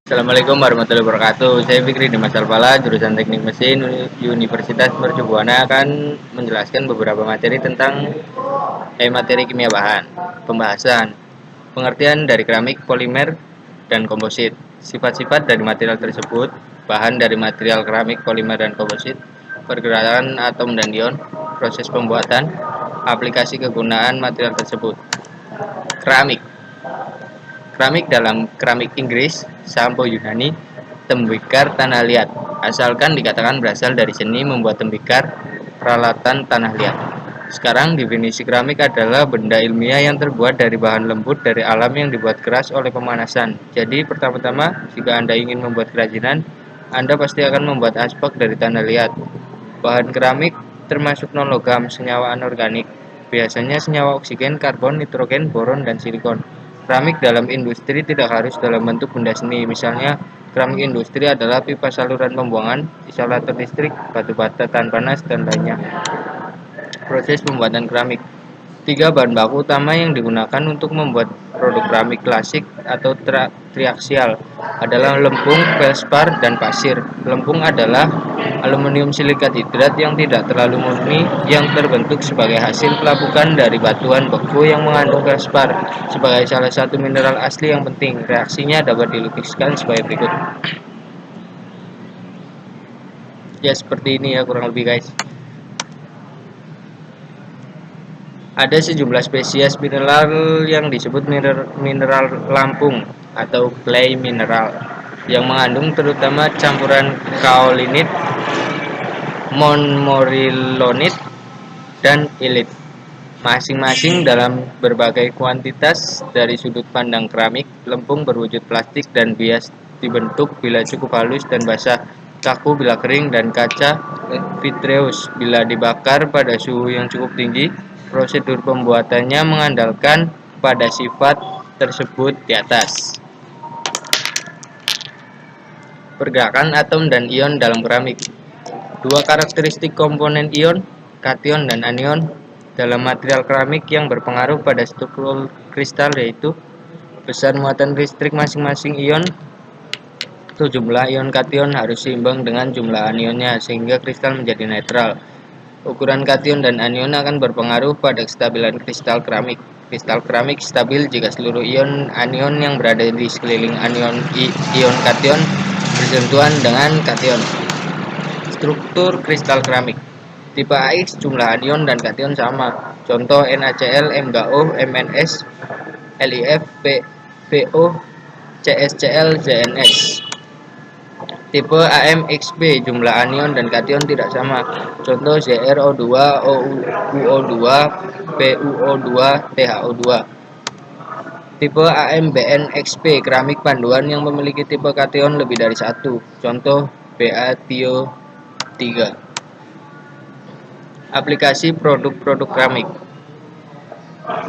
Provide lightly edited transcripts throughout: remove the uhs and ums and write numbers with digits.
Assalamualaikum warahmatullahi wabarakatuh. Saya Fikri di Alfala, jurusan Teknik Mesin Universitas Mercu Buana akan menjelaskan beberapa materi tentang materi kimia bahan. Pembahasan, pengertian dari keramik, polimer, dan komposit. Sifat-sifat dari material tersebut, bahan dari material keramik, polimer, dan komposit, pergerakan atom dan ion, proses pembuatan, aplikasi kegunaan material tersebut. Keramik. Keramik dalam keramik Inggris, sampo Yunani, tembikar tanah liat. Asalkan dikatakan berasal dari seni membuat tembikar, peralatan tanah liat. Sekarang definisi keramik adalah benda ilmiah yang terbuat dari bahan lembut dari alam yang dibuat keras oleh pemanasan. Jadi pertama-tama, jika Anda ingin membuat kerajinan, Anda pasti akan membuat asbak dari tanah liat. Bahan keramik termasuk non-logam, senyawa anorganik, biasanya senyawa oksigen, karbon, nitrogen, boron, dan silikon. Keramik dalam industri tidak harus dalam bentuk benda seni. Misalnya, keramik industri adalah pipa saluran pembuangan, isolator listrik, batu bata tahan panas, dan lainnya. Proses pembuatan keramik. Tiga bahan baku utama yang digunakan untuk membuat produk keramik klasik atau triaksial adalah lempung, felspar, dan pasir. Lempung adalah aluminium silikat hidrat yang tidak terlalu murni yang terbentuk sebagai hasil pelapukan dari batuan beku yang mengandung felspar sebagai salah satu mineral asli yang penting. Reaksinya dapat dilukiskan sebagai berikut. Ya seperti ini ya kurang lebih guys. Ada sejumlah spesies mineral yang disebut mineral lampung atau clay mineral yang mengandung terutama campuran kaolinit, montmorillonit, dan ilit. Masing-masing dalam berbagai kuantitas. Dari sudut pandang keramik, lempung berwujud plastik dan bias dibentuk bila cukup halus dan basah, kaku bila kering, dan kaca vitreous bila dibakar pada suhu yang cukup tinggi. Prosedur pembuatannya mengandalkan pada sifat tersebut di atas. Pergerakan atom dan ion dalam keramik. Dua karakteristik komponen ion, kation dan anion, dalam material keramik yang berpengaruh pada struktur kristal yaitu besar muatan listrik masing-masing ion atau jumlah ion kation harus seimbang dengan jumlah anionnya sehingga kristal menjadi netral. Ukuran kation dan anion akan berpengaruh pada kestabilan kristal keramik. Kristal keramik stabil jika seluruh ion anion yang berada di sekeliling ion kation bersentuhan dengan kation. Struktur kristal keramik. Tipe AX jumlah anion dan kation sama. Contoh NaCl, MgO, MnS, LiF, PO, CsCl, ZnS. Tipe AmXP jumlah anion dan kation tidak sama. Contoh ZrO2, UO2, PuO2, THO2. Tipe AmBnXP keramik panduan yang memiliki tipe kation lebih dari satu. Contoh BaTiO3. Aplikasi produk-produk keramik.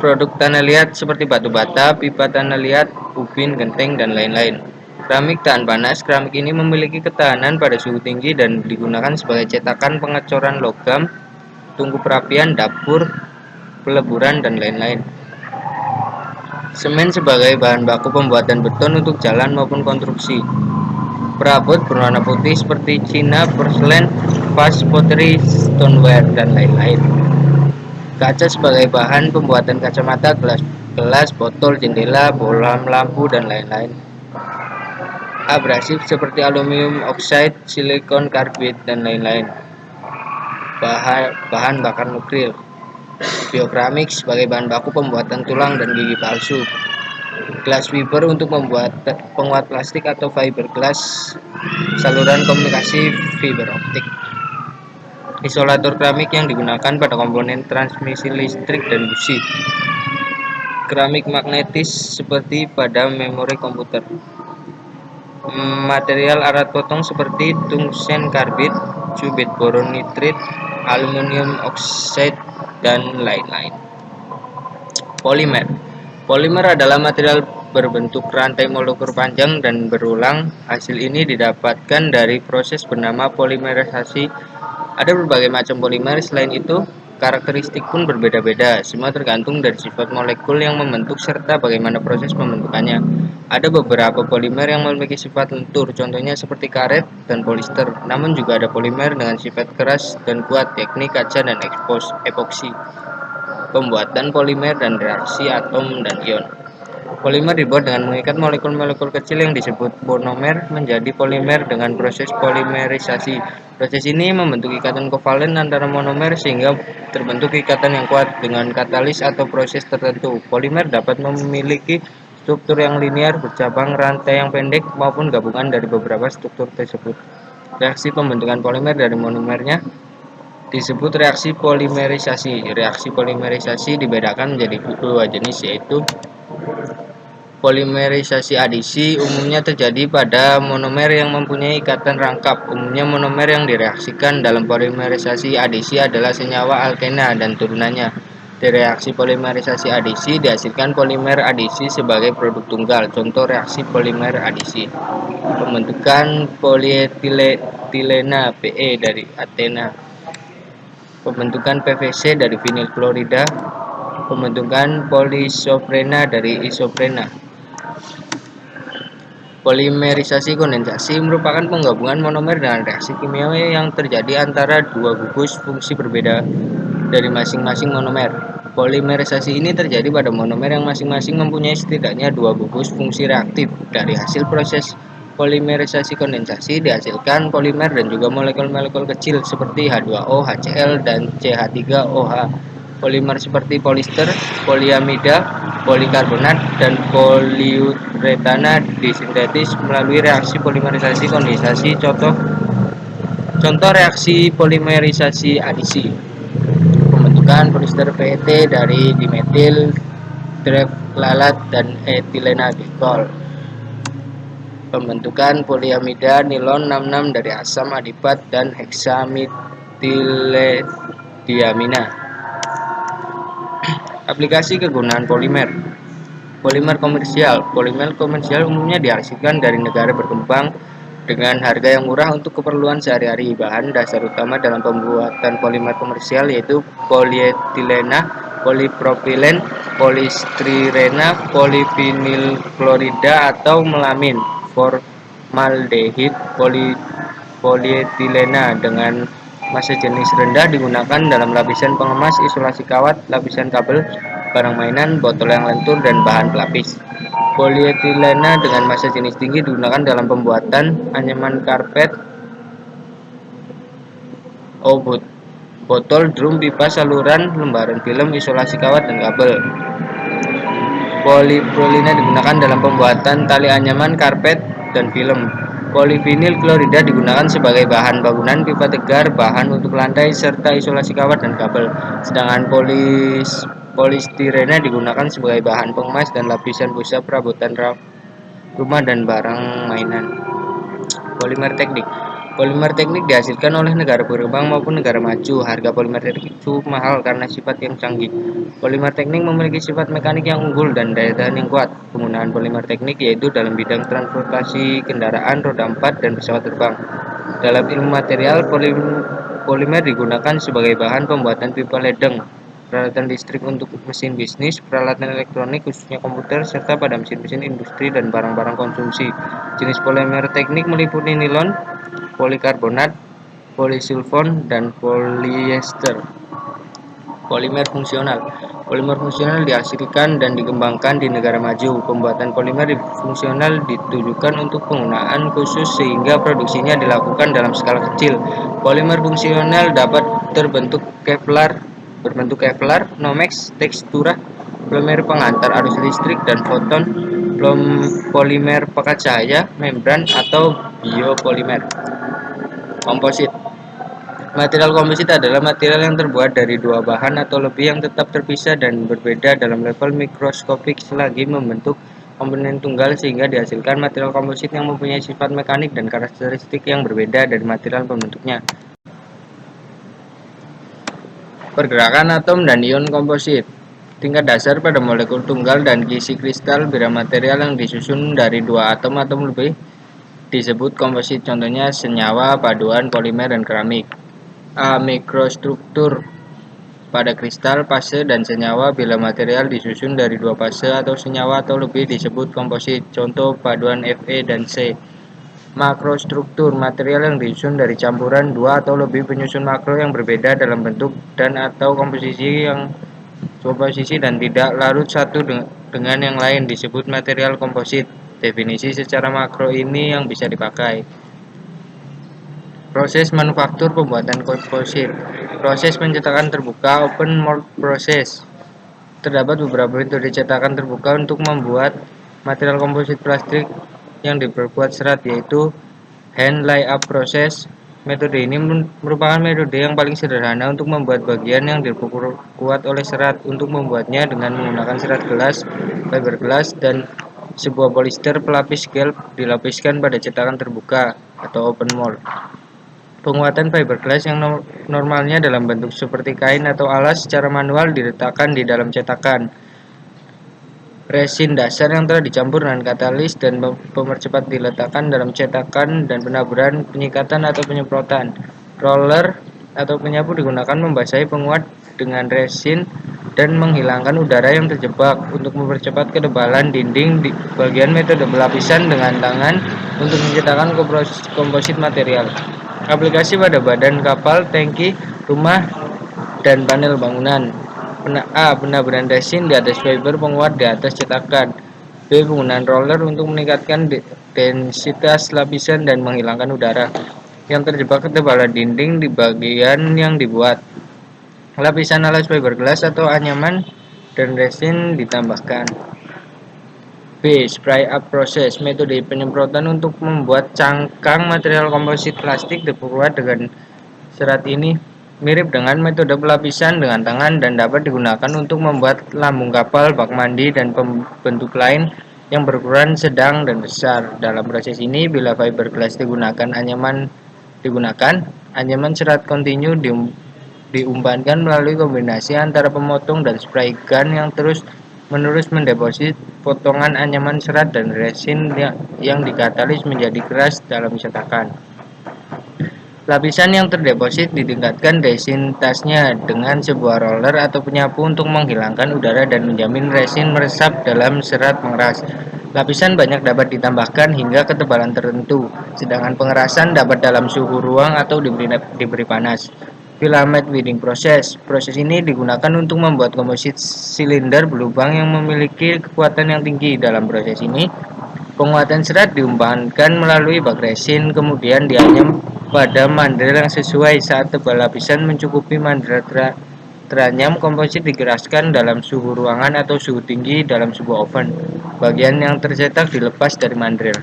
Produk tanah liat seperti batu bata, pipa tanah liat, ubin, genteng, dan lain-lain. Keramik tahan panas. Keramik ini memiliki ketahanan pada suhu tinggi dan digunakan sebagai cetakan, pengecoran logam, tungku perapian, dapur, peleburan, dan lain-lain. Semen sebagai bahan baku pembuatan beton untuk jalan maupun konstruksi. Perabot berwarna putih seperti Cina, porselen, vas, pottery, stoneware, dan lain-lain. Kaca sebagai bahan pembuatan kacamata, gelas, botol, jendela, bohlam lampu, dan lain-lain. Abrasif seperti aluminium oxide, silikon karbid, dan lain-lain. Bahan bakar nuklir. Biokeramik sebagai bahan baku pembuatan tulang dan gigi palsu. Glass fiber untuk membuat penguat plastik atau fiberglass, saluran komunikasi fiber optik. Isolator keramik yang digunakan pada komponen transmisi listrik dan busi. Keramik magnetis seperti pada memori komputer. Material alat potong seperti tungsten karbid, cubit boron nitrit, aluminium oxide, dan lain-lain. Polimer. Polimer adalah material berbentuk rantai molekul panjang dan berulang. Hasil ini didapatkan dari proses bernama polimerisasi. Ada berbagai macam polimer. Selain itu, karakteristik pun berbeda-beda. Semua tergantung dari sifat molekul yang membentuk serta bagaimana proses pembentukannya. Ada beberapa polimer yang memiliki sifat lentur, contohnya seperti karet dan polister. Namun juga ada polimer dengan sifat keras dan kuat, yakni kaca dan epoksi. Pembuatan polimer dan reaksi atom dan ion. Polimer dibuat dengan mengikat molekul-molekul kecil yang disebut monomer menjadi polimer dengan proses polimerisasi. Proses ini membentuk ikatan kovalen antara monomer sehingga terbentuk ikatan yang kuat dengan katalis atau proses tertentu. Polimer dapat memiliki struktur yang linear, bercabang, rantai yang pendek, maupun gabungan dari beberapa struktur tersebut. Reaksi pembentukan polimer dari monomernya disebut reaksi polimerisasi. Reaksi polimerisasi dibedakan menjadi dua jenis, yaitu polimerisasi adisi umumnya terjadi pada monomer yang mempunyai ikatan rangkap. Umumnya monomer yang direaksikan dalam polimerisasi adisi adalah senyawa alkena dan turunannya. Di reaksi polimerisasi adisi dihasilkan polimer adisi sebagai produk tunggal. Contoh reaksi polimer adisi: pembentukan polietilena PE dari Athena, pembentukan PVC dari vinil klorida, pembentukan polisoprena dari isoprena. Polimerisasi kondensasi merupakan penggabungan monomer dengan reaksi kimiawi yang terjadi antara dua gugus fungsi berbeda dari masing-masing monomer. Polimerisasi ini terjadi pada monomer yang masing-masing mempunyai setidaknya dua gugus fungsi reaktif. Dari hasil proses polimerisasi kondensasi dihasilkan polimer dan juga molekul-molekul kecil seperti H2O, HCl, dan CH3OH. Polimer seperti polister, poliamida, polikarbonat, dan poliuretana disintetis melalui reaksi polimerisasi kondensasi. Contoh reaksi polimerisasi adisi: pembentukan polister PET dari dimetil triflalat dan etilena glikol, pembentukan poliamida nilon 66 dari asam adipat dan heksametiletdiamina. Aplikasi kegunaan polimer. Polimer komersial. Polimer komersial umumnya dihasilkan dari negara berkembang dengan harga yang murah untuk keperluan sehari-hari. Bahan dasar utama dalam pembuatan polimer komersial yaitu polietilena, polipropilen, polistirena, polivinilklorida atau melamin, formaldehid, polietilena dengan massa jenis rendah digunakan dalam lapisan pengemas, isolasi kawat, lapisan kabel, barang mainan, botol yang lentur, dan bahan pelapis. Polietilena dengan massa jenis tinggi digunakan dalam pembuatan anyaman karpet, botol, drum, pipa, saluran, lembaran film, isolasi kawat, dan kabel. Polipropilena digunakan dalam pembuatan tali anyaman, karpet, dan film. Polivinil klorida digunakan sebagai bahan bangunan, pipa tegar, bahan untuk lantai, serta isolasi kawat dan kabel. Sedangkan polistirena digunakan sebagai bahan pengemas dan lapisan busa perabotan rumah dan barang mainan. Polimer teknik. Polimer teknik dihasilkan oleh negara berkembang maupun negara maju. Harga polimer teknik cukup mahal karena sifat yang canggih. Polimer teknik memiliki sifat mekanik yang unggul dan daya tahan yang kuat. Penggunaan polimer teknik yaitu dalam bidang transportasi kendaraan roda 4 dan pesawat terbang. Dalam ilmu material, polimer digunakan sebagai bahan pembuatan pipa ledeng, peralatan listrik untuk mesin bisnis, peralatan elektronik khususnya komputer, serta pada mesin-mesin industri dan barang-barang konsumsi. Jenis polimer teknik meliputi nilon, polikarbonat, polisulfon, dan polyester. Polimer fungsional. Polimer fungsional dihasilkan dan dikembangkan di negara maju. Pembuatan polimer fungsional ditujukan untuk penggunaan khusus sehingga produksinya dilakukan dalam skala kecil. Polimer fungsional dapat berbentuk Kevlar, Nomex, tekstura, polimer pengantar arus listrik dan foton, polimer pekat cahaya, membran, atau biopolimer. Komposit. Material komposit adalah material yang terbuat dari dua bahan atau lebih yang tetap terpisah dan berbeda dalam level mikroskopik selagi membentuk komponen tunggal sehingga dihasilkan material komposit yang mempunyai sifat mekanik dan karakteristik yang berbeda dari material pembentuknya. Pergerakan atom dan ion komposit. Tingkat dasar pada molekul tunggal dan isi kristal beda material yang disusun dari dua atom atau lebih disebut komposit. Contohnya senyawa, paduan, polimer, dan keramik. A. Mikrostruktur. pada kristal, fase, dan senyawa. Bila material disusun dari 2 fase atau senyawa atau lebih disebut komposit. Contoh paduan Fe dan C. Makrostruktur, material yang disusun dari campuran 2 atau lebih penyusun makro yang berbeda dalam bentuk dan atau komposisi dan tidak larut satu dengan yang lain disebut material komposit. Definisi secara makro ini yang bisa dipakai. Proses manufaktur pembuatan komposit. Proses pencetakan terbuka, open mold process. Terdapat beberapa metode cetakan terbuka untuk membuat material komposit plastik yang diperkuat serat, yaitu hand layup process. Metode ini merupakan metode yang paling sederhana untuk membuat bagian yang diperkuat oleh serat. Untuk membuatnya dengan menggunakan serat gelas, fiberglass, dan sebuah polister pelapis gel dilapiskan pada cetakan terbuka atau open mold. Penguatan fiberglass yang normalnya dalam bentuk seperti kain atau alas secara manual diletakkan di dalam cetakan. Resin dasar yang telah dicampur dengan katalis dan pemercepat diletakkan dalam cetakan dan penaburan, penyikatan atau penyemprotan. Roller atau penyapu digunakan membasahi penguat dengan resin dan menghilangkan udara yang terjebak. Untuk mempercepat ketebalan dinding di bagian metode pelapisan dengan tangan untuk menciptakan komposit material. Aplikasi pada badan kapal, tangki, rumah, dan panel bangunan. A. Penaburan resin di atas fiber penguat di atas cetakan. B. Penggunaan roller untuk meningkatkan densitas lapisan dan menghilangkan udara yang terjebak ketebalan dinding di bagian yang dibuat. Lapisan alas fiberglass atau anyaman dan resin ditambahkan. B. Spray up process. Metode penyemprotan untuk membuat cangkang material komposit plastik diperkuat dengan serat ini mirip dengan metode pelapisan dengan tangan dan dapat digunakan untuk membuat lambung kapal, bak mandi, dan pembentuk lain yang berukuran sedang dan besar. Dalam proses ini, bila fiberglass digunakan, anyaman serat kontinu diumpankan melalui kombinasi antara pemotong dan spray gun yang terus-menerus mendeposit potongan anyaman serat dan resin yang dikatalis menjadi keras dalam cetakan. Lapisan yang terdeposit ditingkatkan densitasnya dengan sebuah roller atau penyapu untuk menghilangkan udara dan menjamin resin meresap dalam serat pengeras. Lapisan banyak dapat ditambahkan hingga ketebalan tertentu, sedangkan pengerasan dapat dalam suhu ruang atau diberi panas. Filament welding process. Proses ini digunakan untuk membuat komposit silinder berlubang yang memiliki kekuatan yang tinggi. Dalam proses ini, penguatan serat diumpankan melalui bak resin, kemudian dianyam pada mandrel yang sesuai. Saat tebal lapisan mencukupi mandrel teranyam, komposit dikeraskan dalam suhu ruangan atau suhu tinggi dalam sebuah oven. Bagian yang tercetak dilepas dari mandrel.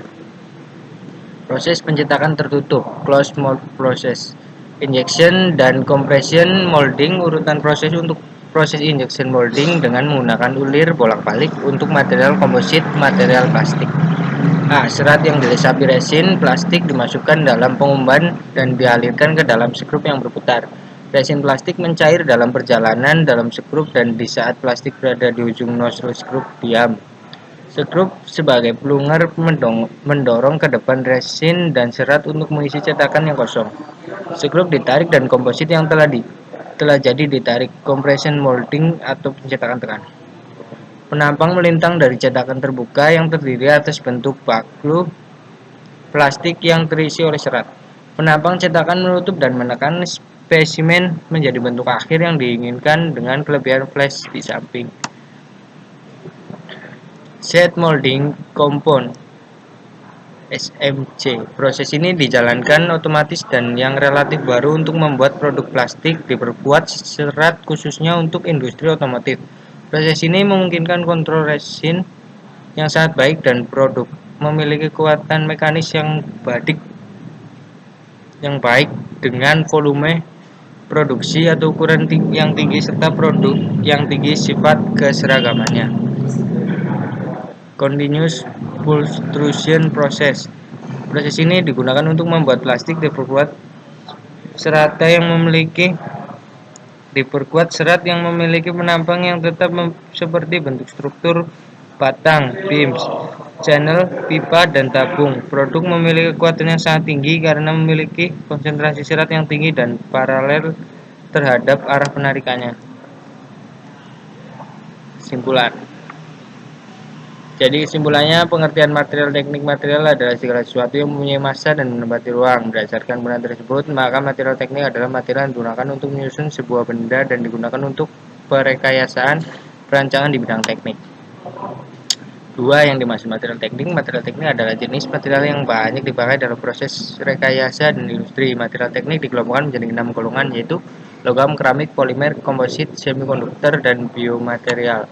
Proses pencetakan tertutup, closed mold process. Injection dan compression molding. Urutan proses untuk proses injection molding dengan menggunakan ulir bolak-balik untuk material komposit material plastik. A. Serat yang diresapi resin plastik dimasukkan dalam pengumban dan dialirkan ke dalam skrup yang berputar. Resin plastik mencair dalam perjalanan dalam skrup dan di saat plastik berada di ujung nozzle skrup diam. Skrup sebagai plunger mendorong ke depan resin dan serat untuk mengisi cetakan yang kosong. Skrup ditarik dan komposit yang telah jadi ditarik. Compression molding atau pencetakan tekan. Penampang melintang dari cetakan terbuka yang terdiri atas bentuk baku plastik yang terisi oleh serat. Penampang cetakan menutup dan menekan spesimen menjadi bentuk akhir yang diinginkan dengan kelebihan flash di samping. Sheet molding compound SMC. Proses ini dijalankan otomatis dan yang relatif baru untuk membuat produk plastik diperkuat serat khususnya untuk industri otomotif. Proses ini memungkinkan kontrol resin yang sangat baik dan produk memiliki kekuatan mekanis yang baik dengan volume produksi atau ukuran yang tinggi serta produk yang tinggi sifat keseragamannya. Continuous pultrusion process. Proses ini digunakan untuk membuat plastik diperkuat serat yang memiliki penampang yang tetap seperti bentuk struktur batang, beams, channel, pipa, dan tabung. Produk memiliki kekuatan yang sangat tinggi karena memiliki konsentrasi serat yang tinggi dan paralel terhadap arah penarikannya. Simpulan. Jadi kesimpulannya, pengertian material teknik material adalah segala sesuatu yang mempunyai massa dan menempati ruang. Berdasarkan pengertian tersebut, maka material teknik adalah material yang digunakan untuk menyusun sebuah benda dan digunakan untuk perekayasaan perancangan di bidang teknik. 2. Yang dimaksud material teknik. Material teknik adalah jenis material yang banyak dipakai dalam proses rekayasa dan industri. Material teknik dikelompokkan menjadi 6 golongan, yaitu logam, keramik, polimer, komposit, semikonduktor, dan biomaterial.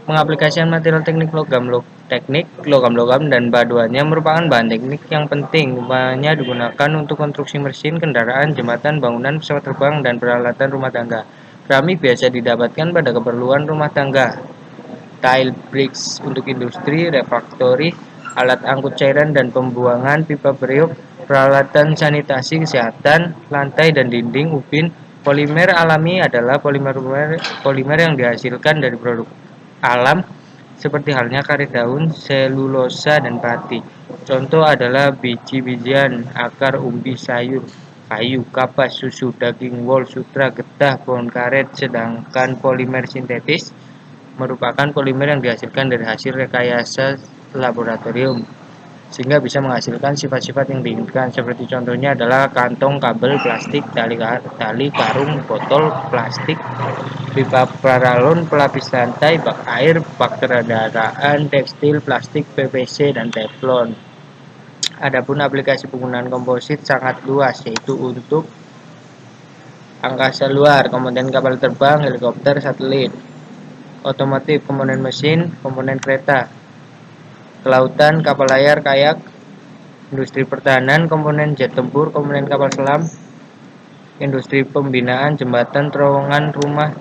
Pengaplikasian material teknik logam-logam dan baduannya merupakan bahan teknik yang penting, umpamanya digunakan untuk konstruksi mesin, kendaraan, jembatan, bangunan, pesawat terbang, dan peralatan rumah tangga. Keramik biasa didapatkan pada keperluan rumah tangga. Tile bricks untuk industri, refraktori, alat angkut cairan dan pembuangan, pipa periuk, peralatan sanitasi kesehatan, lantai dan dinding, ubin. Polimer alami adalah polimer yang dihasilkan dari produk alam seperti halnya karet daun, selulosa, dan pati. Contoh adalah biji-bijian, akar umbi, sayur, kayu, kapas, susu, daging, wol, sutra, getah, pohon karet. Sedangkan polimer sintetis merupakan polimer yang dihasilkan dari hasil rekayasa laboratorium, sehingga bisa menghasilkan sifat-sifat yang diinginkan. Seperti contohnya adalah kantong, kabel, plastik, tali karung, botol, plastik, pipa paralon, pelapis lantai, bak air, bak kendaraan, tekstil, plastik, PVC, dan teflon. Adapun aplikasi penggunaan komposit sangat luas, yaitu untuk angkasa luar, komponen kapal terbang, helikopter, satelit, otomotif, komponen mesin, komponen kereta, kelautan, kapal layar, kayak, industri pertahanan, komponen jet tempur, komponen kapal selam, industri pembinaan, jembatan, terowongan, rumah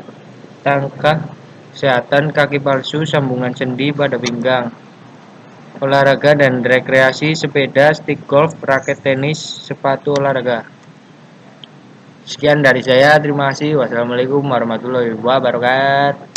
tangga, kesehatan, kaki palsu, sambungan sendi pada pinggang, olahraga dan rekreasi, sepeda, stick golf, raket tenis, sepatu olahraga. Sekian dari saya, terima kasih. Wassalamualaikum warahmatullahi wabarakatuh.